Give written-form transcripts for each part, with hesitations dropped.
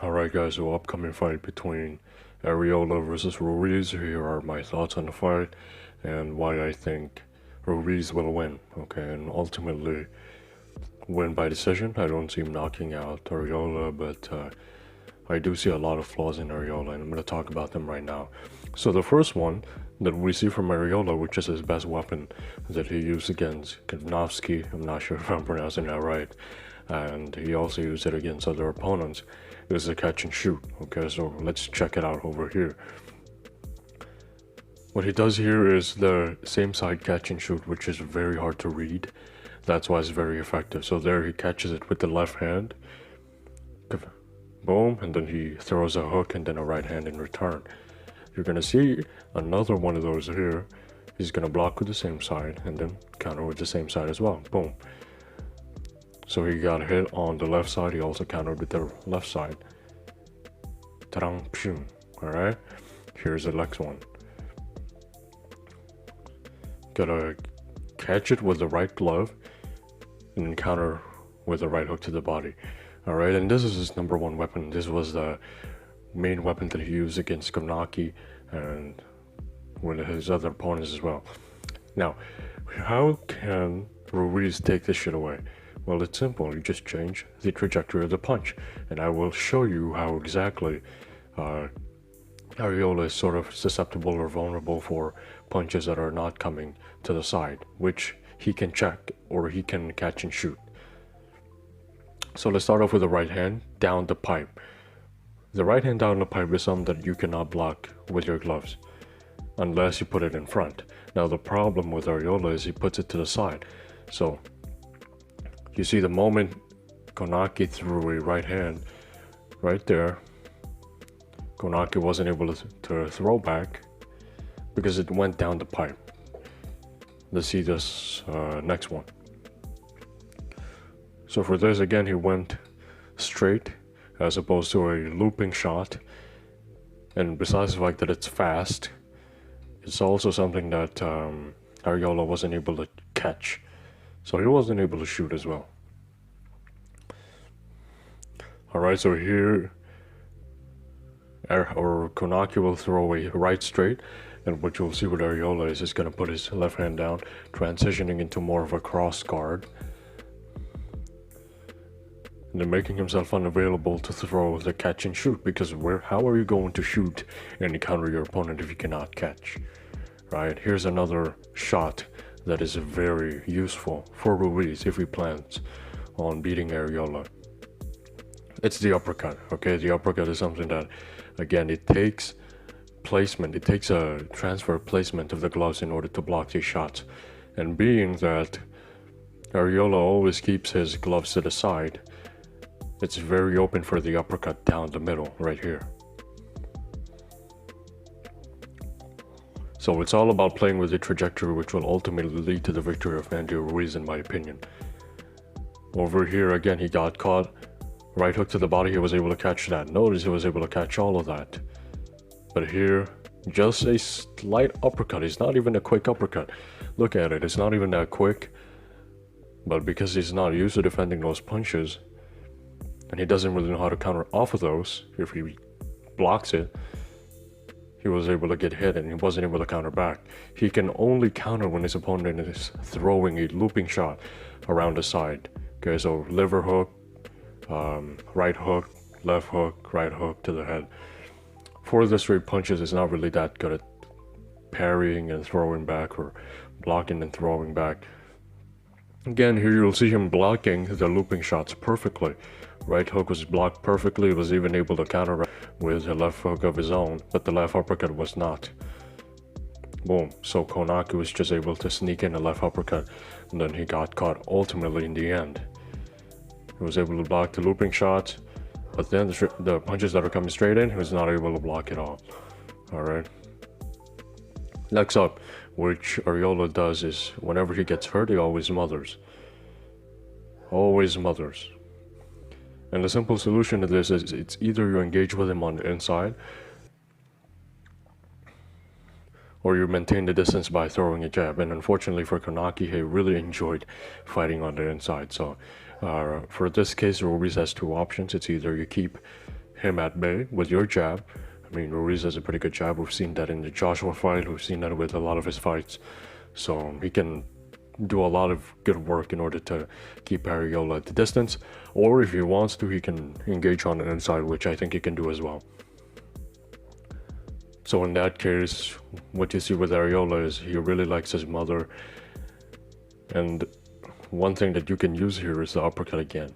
Alright guys, so upcoming fight between Arreola versus Ruiz. Here are my thoughts on the fight and why I think Ruiz will win. Okay, and ultimately win by decision. I don't see him knocking out Arreola, but I do see a lot of flaws in Arreola, and I'm going to talk about them right now. So the first one that we see from Arreola, which is his best weapon that he used against Kavnovsky, I'm not sure if I'm pronouncing that right, and he also used it against other opponents, is the catch and shoot. Okay, so let's check it out over here. What he does here is the same side catch and shoot, which is very hard to read. That's why it's very effective. So there he catches it with the left hand, boom, and then he throws a hook and then a right hand in return. You're gonna see another one of those here. He's gonna block with the same side and then counter with the same side as well. Boom. So he got hit on the left side. He also countered with the left side. Tarang pshum. Alright. Here's the next one. Gotta catch it with the right glove and counter with the right hook to the body. Alright, and this is his number one weapon. This was the main weapon that he used against Konaki and with his other opponents as well. Now, how can Ruiz take this shit away? Well, it's simple. You just change the trajectory of the punch, and I will show you how exactly Arreola is sort of susceptible or vulnerable for punches that are not coming to the side, which he can check or he can catch and shoot. So let's start off with the right hand down the pipe. The right hand down the pipe is something that you cannot block with your gloves unless you put it in front. Now the problem with Arreola is he puts it to the side. So you see the moment Konaki threw a right hand right there, Konaki wasn't able to throw back because it went down the pipe. Let's see this next one. So for this again, he went straight as opposed to a looping shot. And besides the fact that it's fast, it's also something that Arreola wasn't able to catch. So he wasn't able to shoot as well. Alright, so here Konaki will throw a right straight, and what you'll see with Arreola is he's going to put his left hand down, transitioning into more of a cross guard, and then making himself unavailable to throw the catch and shoot, because how are you going to shoot and counter your opponent if you cannot catch? Right, here's another shot that is very useful for Ruiz if he plans on beating Arreola. It's the uppercut. Okay, the uppercut is something that, again, it takes placement. It takes a transfer placement of the gloves in order to block these shots. And being that Arreola always keeps his gloves to the side, it's very open for the uppercut down the middle right here. So it's all about playing with the trajectory, which will ultimately lead to the victory of Andy Ruiz, in my opinion. Over here again, he got caught. Right hook to the body, he was able to catch that. Notice he was able to catch all of that. But here, just a slight uppercut. It's not even a quick uppercut. Look at it, it's not even that quick. But because he's not used to defending those punches, and he doesn't really know how to counter off of those, if he blocks it, he was able to get hit and he wasn't able to counter back. He can only counter when his opponent is throwing a looping shot around the side. Okay, so liver hook, right hook, left hook, right hook to the head. For the straight punches, it's not really that good at parrying and throwing back or blocking and throwing back. Again, here you'll see him blocking the looping shots perfectly. Right hook was blocked perfectly. He was even able to counter with a left hook of his own, but the left uppercut was not. Boom. So Konaki was just able to sneak in a left uppercut, and then he got caught ultimately in the end. He was able to block the looping shots, but then the punches that are coming straight in, he was not able to block it all. Alright. Next up, which Arreola does is, whenever he gets hurt, he always mothers. Always mothers. And the simple solution to this is, it's either you engage with him on the inside, or you maintain the distance by throwing a jab. And unfortunately for Konaki, he really enjoyed fighting on the inside. So for this case, Ruiz has two options. It's either you keep him at bay with your jab. I mean, Ruiz has a pretty good jab. We've seen that in the Joshua fight. We've seen that with a lot of his fights. So he can do a lot of good work in order to keep Arreola at the distance. Or if he wants to, he can engage on the inside, which I think he can do as well. So in that case, what you see with Arreola is he really likes his mother. And one thing that you can use here is the uppercut again,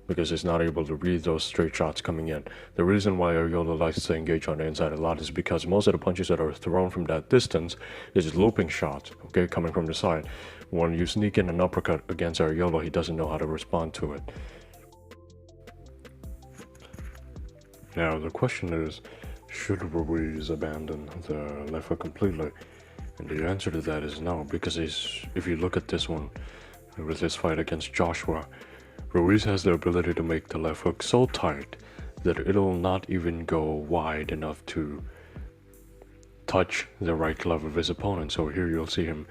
because he's not able to read those straight shots coming in. The reason why Arreola likes to engage on the inside a lot is because most of the punches that are thrown from that distance is looping shots, okay, coming from the side. When you sneak in an uppercut against Arreola, he doesn't know how to respond to it. Now the question is, should Ruiz abandon the left hook completely? And the answer to that is no, because if you look at this one, with this fight against Joshua, Ruiz has the ability to make the left hook so tight that it'll not even go wide enough to touch the right glove of his opponent. So here you'll see him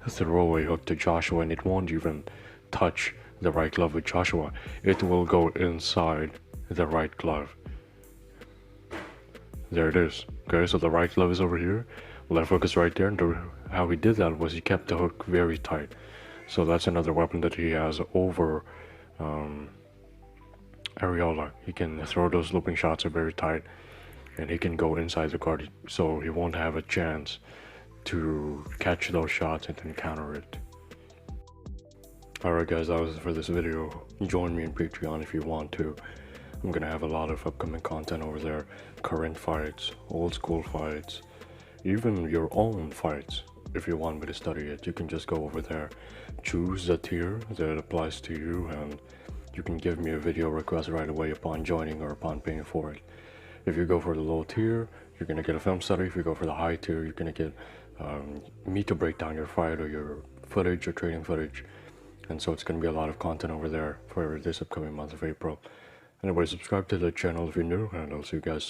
throw a hook to Joshua and it won't even touch the right glove of Joshua. It will go inside the right glove. There it is. Okay, so the right glove is over here, left hook is right there, and how he did that was he kept the hook very tight. So that's another weapon that he has over Arreola. He can throw those looping shots very tight, and he can go inside the guard, so he won't have a chance to catch those shots and then counter it. Alright guys, that was it for this video. Join me in Patreon if you want to. I'm gonna have a lot of upcoming content over there. Current fights, old school fights, even your own fights. If you want me to study it, you can just go over there, choose the tier that applies to you, and you can give me a video request right away upon joining or upon paying for it. If you go for the low tier, you're gonna get a film study. If you go for the high tier, you're gonna get me to break down your fight or your footage or training footage. And so it's gonna be a lot of content over there for this upcoming month of April. Anyway, subscribe to the channel if you're new, and I'll see you guys soon.